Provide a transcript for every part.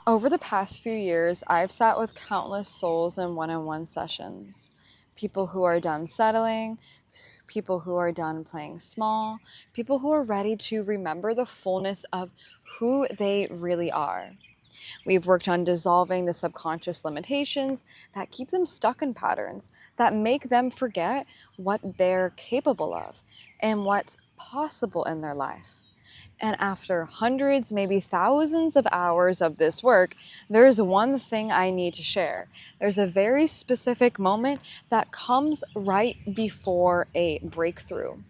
Over the past few years, I've sat with countless souls in one-on-one sessions. People who are done settling, people who are done playing small, people who are ready to remember the fullness of who they really are. We've worked on dissolving the subconscious limitations that keep them stuck in patterns, that make them forget what they're capable of and what's possible in their life. And after hundreds, maybe thousands of hours of this work, there's one thing I need to share. There's a very specific moment that comes right before a breakthrough.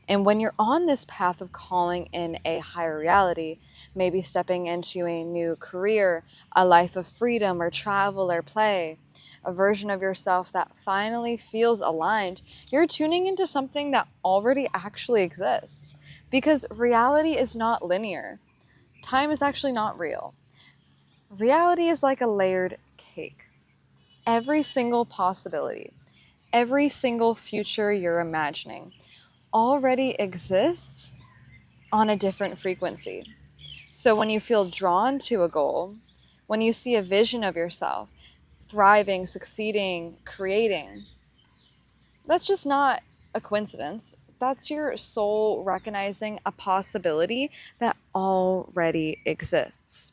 And when you're on this path of calling in a higher reality, maybe stepping into a new career, a life of freedom or travel or play, a version of yourself that finally feels aligned, you're tuning into something that already actually exists. Because reality is not linear. Time is actually not real. Reality is like a layered cake. Every single possibility, every single future you're imagining already exists on a different frequency. So when you feel drawn to a goal, when you see a vision of yourself thriving, succeeding, creating, that's just not a coincidence. That's your soul recognizing a possibility that already exists.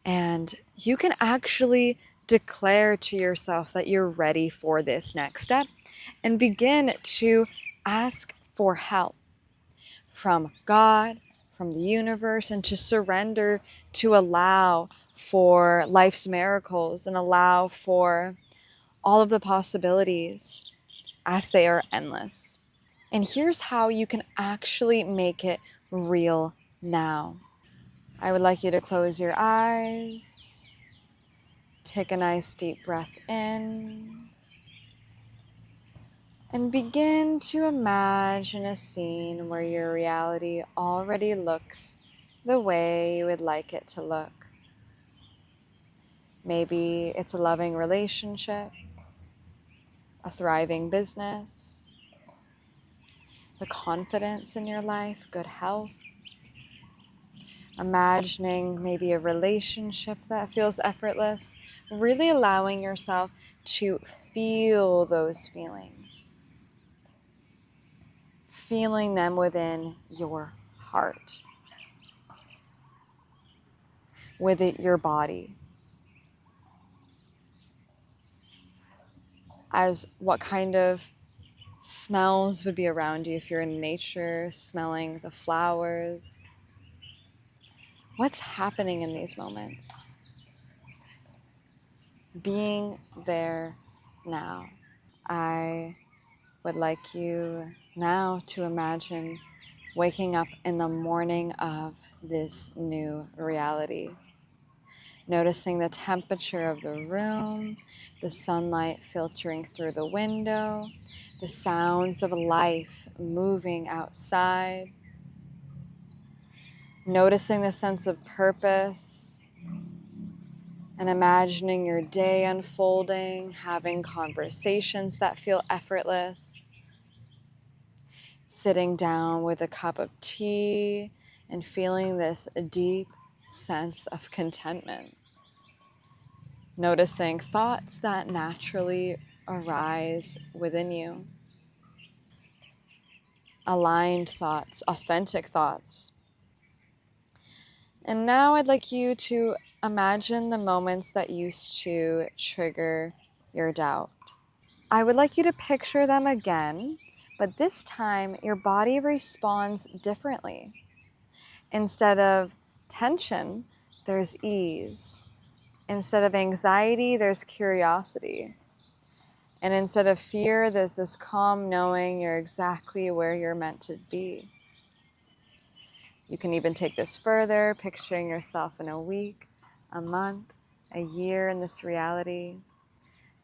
And you can actually declare to yourself that you're ready for this next step and begin to ask for help from God, from the universe, and to surrender, to allow for life's miracles and allow for all of the possibilities as they are endless. And here's how you can actually make it real now. I would like you to close your eyes, take a nice deep breath in, and begin to imagine a scene where your reality already looks the way you would like it to look. Maybe it's a loving relationship, a thriving business, the confidence in your life, good health. Imagining maybe a relationship that feels effortless, really allowing yourself to feel those feelings, feeling them within your heart, with it, your body, as what kind of smells would be around you if you're in nature, smelling the flowers. What's happening in these moments? Being there now. I would like you now to imagine waking up in the morning of this new reality. Noticing the temperature of the room, the sunlight filtering through the window, the sounds of life moving outside. Noticing the sense of purpose and imagining your day unfolding, having conversations that feel effortless, sitting down with a cup of tea and feeling this deep sense of contentment. Noticing thoughts that naturally arise within you. Aligned thoughts, authentic thoughts. And now I'd like you to imagine the moments that used to trigger your doubt. I would like you to picture them again, but this time your body responds differently. Instead of tension, there's ease. Instead of anxiety, there's curiosity. And instead of fear, there's this calm knowing you're exactly where you're meant to be. You can even take this further, picturing yourself in a week, a month, a year in this reality,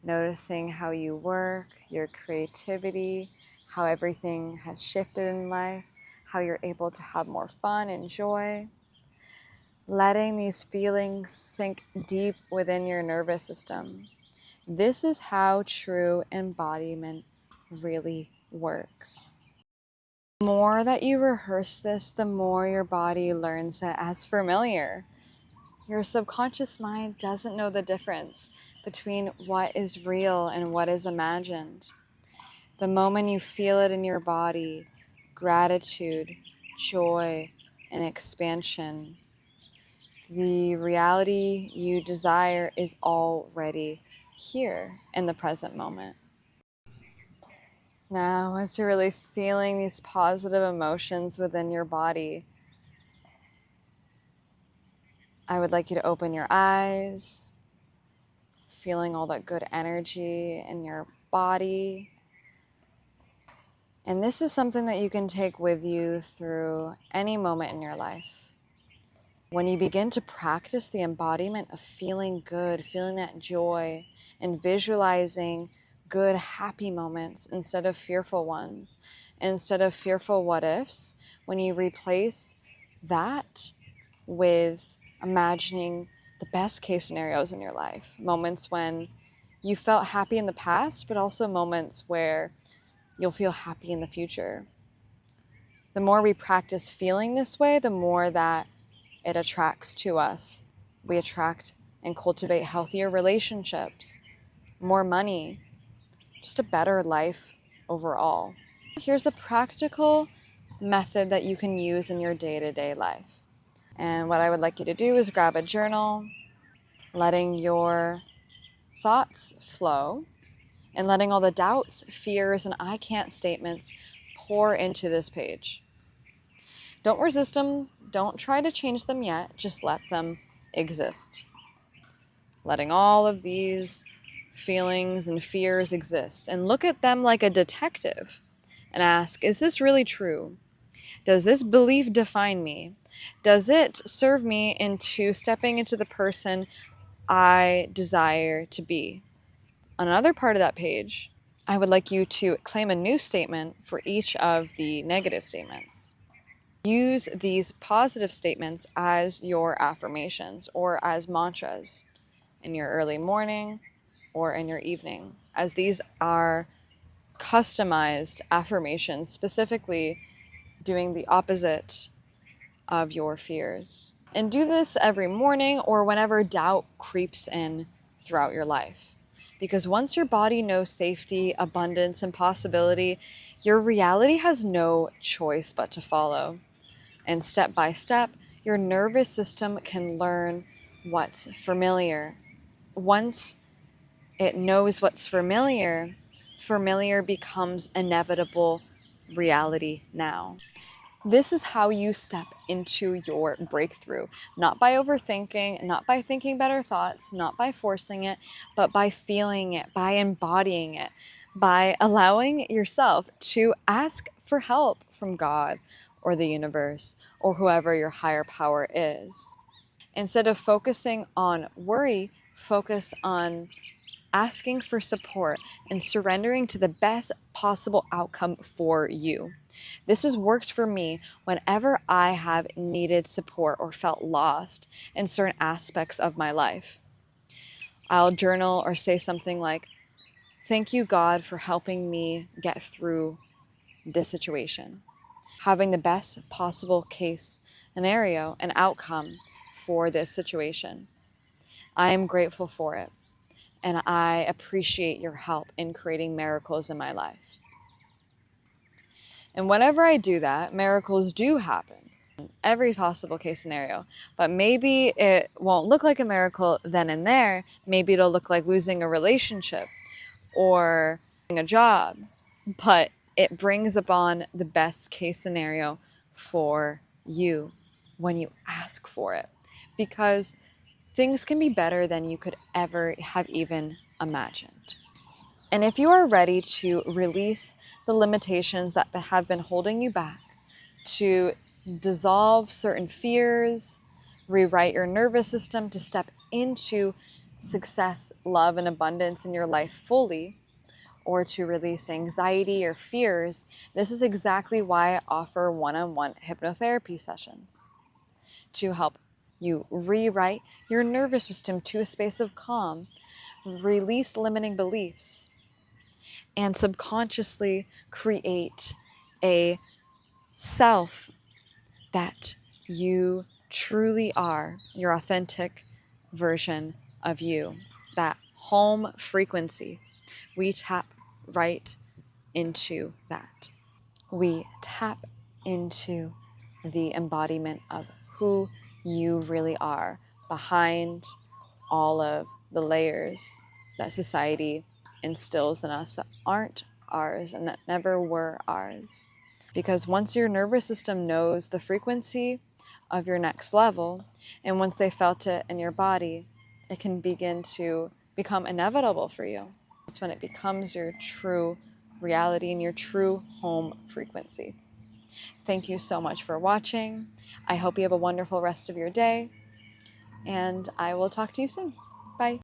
noticing how you work, your creativity, how everything has shifted in life, how you're able to have more fun and joy. Letting these feelings sink deep within your nervous system. This is how true embodiment really works. The more that you rehearse this, the more your body learns it as familiar. Your subconscious mind doesn't know the difference between what is real and what is imagined. The moment you feel it in your body, gratitude, joy, and expansion, the reality you desire is already here in the present moment. Now, as you're really feeling these positive emotions within your body, I would like you to open your eyes, feeling all that good energy in your body. And this is something that you can take with you through any moment in your life. When you begin to practice the embodiment of feeling good, feeling that joy, and visualizing good, happy moments instead of fearful ones, instead of fearful what ifs, when you replace that with imagining the best case scenarios in your life, moments when you felt happy in the past, but also moments where you'll feel happy in the future. The more we practice feeling this way, the more that it attracts to us. We attract and cultivate healthier relationships, more money, just a better life overall. Here's a practical method that you can use in your day-to-day life. And what I would like you to do is grab a journal, letting your thoughts flow and letting all the doubts, fears, and I can't statements pour into this page. Don't resist them. Don't try to change them yet. Just let them exist. Letting all of these feelings and fears exist, and look at them like a detective and ask, is this really true? Does this belief define me? Does it serve me into stepping into the person I desire to be? On another part of that page, I would like you to claim a new statement for each of the negative statements. Use these positive statements as your affirmations or as mantras in your early morning or in your evening, as these are customized affirmations, specifically doing the opposite of your fears. And do this every morning or whenever doubt creeps in throughout your life. Because once your body knows safety, abundance, and possibility, your reality has no choice but to follow. And step by step, your nervous system can learn what's familiar. Once it knows what's familiar, familiar becomes inevitable reality now. This is how you step into your breakthrough, not by overthinking, not by thinking better thoughts, not by forcing it, but by feeling it, by embodying it, by allowing yourself to ask for help from God or the universe or whoever your higher power is. Instead of focusing on worry, focus on asking for support and surrendering to the best possible outcome for you. This has worked for me whenever I have needed support or felt lost in certain aspects of my life. I'll journal or say something like, "Thank you, God, for helping me get through this situation." Having the best possible case scenario and outcome for this situation. I am grateful for it, and I appreciate your help in creating miracles in my life. And whenever I do that, miracles do happen. Every possible case scenario. But maybe it won't look like a miracle then and there. Maybe it'll look like losing a relationship or a job. But it brings upon the best case scenario for you when you ask for it. Because things can be better than you could ever have even imagined. And if you are ready to release the limitations that have been holding you back, to dissolve certain fears, rewrite your nervous system to step into success, love, and abundance in your life fully, or to release anxiety or fears, this is exactly why I offer one-on-one hypnotherapy sessions to help you rewrite your nervous system to a space of calm, release limiting beliefs, and subconsciously create a self that you truly are your authentic version of you, that home frequency, we tap right into that. We tap into the embodiment of who you really are behind all of the layers that society instills in us that aren't ours and that never were ours. Because once your nervous system knows the frequency of your next level, and once they felt it in your body, it can begin to become inevitable for you. It's when it becomes your true reality and your true home frequency. Thank you so much for watching. I hope you have a wonderful rest of your day, and I will talk to you soon. Bye.